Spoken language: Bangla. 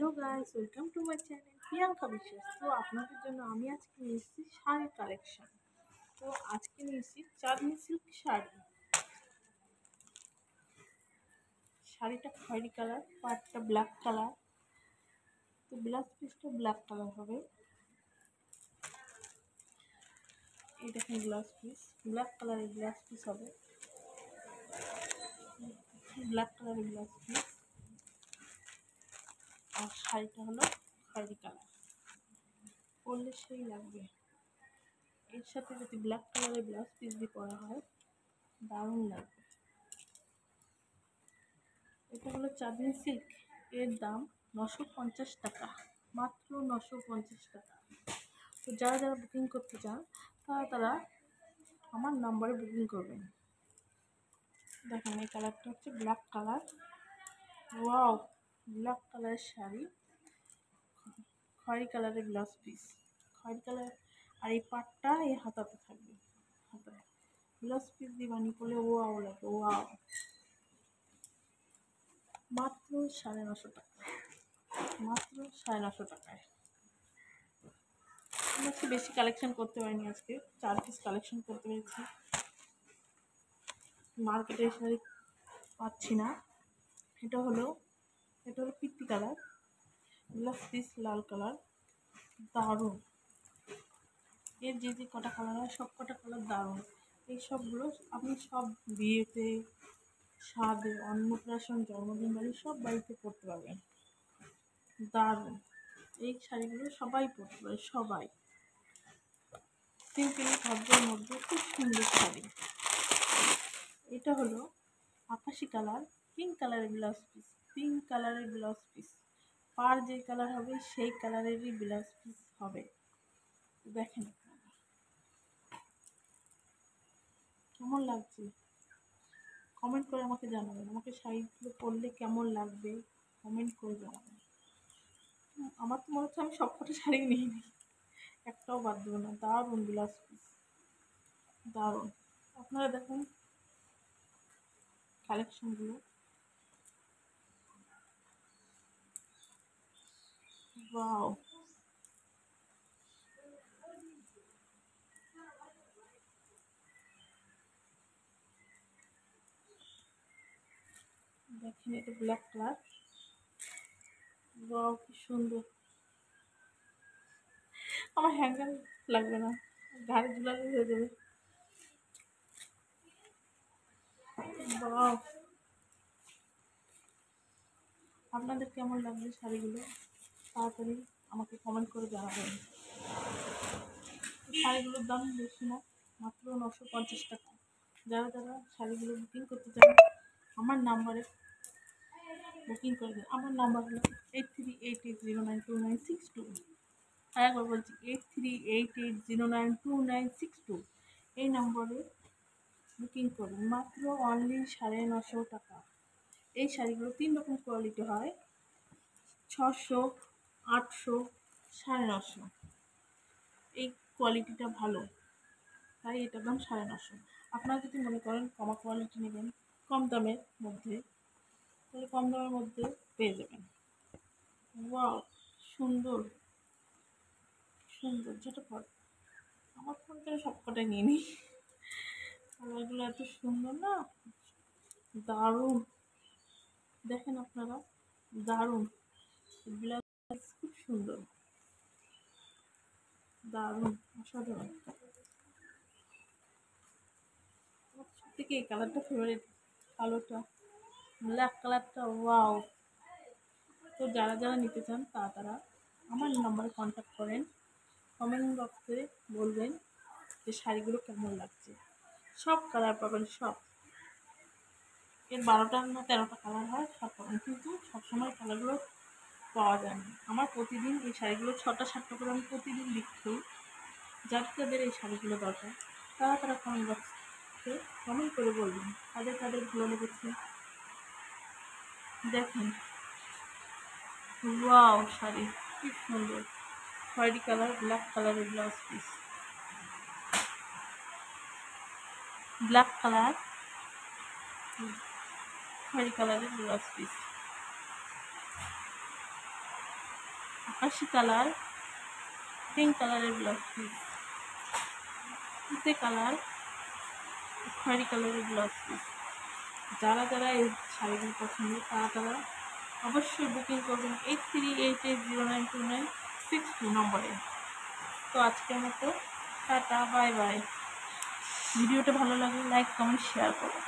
Hello guys, welcome to my channel Priyanka বিশ্বাস। তো আপনাদের জন্য আমি আজকে নিয়ে এসেছি শাড়ির কালেকশন। তো আজকে নিয়ে এসেছি চাঁদনি সিল্ক শাড়ি। শাড়িটা খয়েরি কালার, পাটটা ব্ল্যাক কালার। তো ব্লাউজ পিসটা ব্ল্যাক কালার হবে। এই দেখেন ব্লাউজ পিস, ব্ল্যাক কালারের ব্লাউজ পিস হবে। ব্ল্যাক কালারের ব্লাউজ পিস আর শাড়িটা হলো খয়েরি কালার। পরলে সেই লাগবে। এর সাথে যদি ব্ল্যাক কালারের ব্লাউজ পিস দিয়ে পরা হয় দারুণ লাগবে। এটা হলো চাঁদনি সিল্ক। এর দাম 950 টাকা, মাত্র 950 টাকা। তো যারা যারা বুকিং করতে চান তারা আমার নাম্বারে বুকিং করবেন। দেখেন এই কালারটা হচ্ছে ব্ল্যাক কালার। ওয়াও, ব্ল্যাক কালারের শাড়ি, খয়েরি কালারের ব্লাউজ পিস, খয়েরি কালার। আর এই পাটটা এই হাতাতে থাকবে, হাতায় ব্লাউজ পিস দিয়ে বানিয়ে করলে ওয়াও লাগে। ওয়াও, মাত্র 950 টাকা, মাত্র 950 টাকায়। আমি আজকে বেশি কালেকশন করতে পারিনি, আজকে 4 পিস কালেকশন করতে পেরেছি। মার্কেটে শাড়ি পাচ্ছি না। এটা হলো পিত্তি কালার, ব্লাউজ পিস লাল কালার। দারুণ, এর যে যে কটা কালার হয় সব কটা কালার দারুণ। এই সবগুলো আপনি সব বিয়েতে, স্বাদে, অন্নপ্রাশন, জন্মদিন বাড়ি সব বাড়িতে পরতে পারবেন। দারুণ, এই শাড়িগুলো সবাই পরতে পারে, সবাই। সিম্পলি ভদ্রের মধ্যে খুব সুন্দর শাড়ি। এটা হলো আকাশি কালার, পিঙ্ক কালারের ব্লাউজ পিস, পিঙ্ক কালারের ব্লাউজ পিস। পার যে কালার হবে সেই কালারেরই ব্লাউজ পিস হবে। দেখেন কেমন লাগছে, কমেন্ট করে আমাকে জানাবেন। আমাকে শাড়িগুলো পরলে কেমন লাগবে কমেন্ট করে জানাবেন। আমার তো মনে হচ্ছে আমি সব কটা শাড়ি নিয়ে নিই, একটাও বাদ দেবো না। দারুণ ব্লাউজ পিস, দারুণ। আপনারা দেখুন কালেকশনগুলো। ওয়াও, দেখেন এটা ব্ল্যাক কালার। ওয়াও, কি সুন্দর। আমার হ্যাঙ্গার লাগবে না, ঘাড়ে ঝুলালে হয়ে যাবে। ওয়াও, আপনাদের কেমন লাগবে শাড়িগুলো তাড়াতাড়ি আমাকে কমেন্ট করে জানাবেন। শাড়িগুলোর দাম বেশি না, মাত্র 950 টাকা। যারা যারা শাড়িগুলো বুকিং করতে চান আমার নাম্বারে বুকিং করে দিন। আমার নাম্বার হলো 8388092962। আর একবার বলছি 8388092962। এই নম্বরে বুকিং করুন, মাত্র অনলি 950 টাকা। এই শাড়িগুলো 3 রকম কোয়ালিটি হয়, 600, 800, 950। এই কোয়ালিটিটা ভালো, তাই এটার দাম 950। আপনারা যদি মনে করেন কমা কোয়ালিটি নেবেন কম দামের মধ্যে, তাহলে কম দামের মধ্যে পেয়ে যাবেন। ওয়াও, সুন্দর সুন্দর। যেটা পর আমার ফোন থেকে সবকটাই নিয়ে নিই, কালারগুলো এত সুন্দর না, দারুণ। দেখেন আপনারা, দারুণ ব্লাউজ, খুব সুন্দর, দারুণ, অসাধারণ। আমার সবথেকে এই কালারটা ফেভারিট, কালোটা, ব্ল্যাক কালারটা। ওয়াও। তো যারা যারা নিতে চান তারা আমার নাম্বারে কন্ট্যাক্ট করেন। কমেন্ট বক্সে বলবেন যে শাড়িগুলো কেমন লাগছে। সব কালার পাবেন, সব। এর 12টা না 13টা কালার হয়, সব পাবেন, কিন্তু সবসময় কালারগুলো পাওয়া যায় না। আমার প্রতিদিন এই শাড়িগুলো 6টা 7টা করে আমি প্রতিদিন বিক্রি। যাদের এই শাড়িগুলো দরকার তারা কমেন্ট বক্সে কমেন্ট করে বলবেন তাদের ভালো লেগেছে। দেখেন, ওয়াও, শাড়ি কি সুন্দর, খয়েরি কালার, ব্ল্যাক কালারের ব্লাউজ পিস, ব্ল্যাক কালার, খয়েরি কালারের ব্লাউজ পিস। আকাশি কালার, পিঙ্ক কালারের ব্লাউজ পিস, তুতে কালার, খয়েরি কালারের ব্লাউজ পিস। যারা যারা এই শাড়িগুলো পছন্দ তারা অবশ্যই বুকিং করবেন 8388092962 নম্বরে। তো আজকের মতো টাটা, বাই বাই। ভিডিওটা ভালো লাগলে লাইক, কমেন্ট, শেয়ার করুন।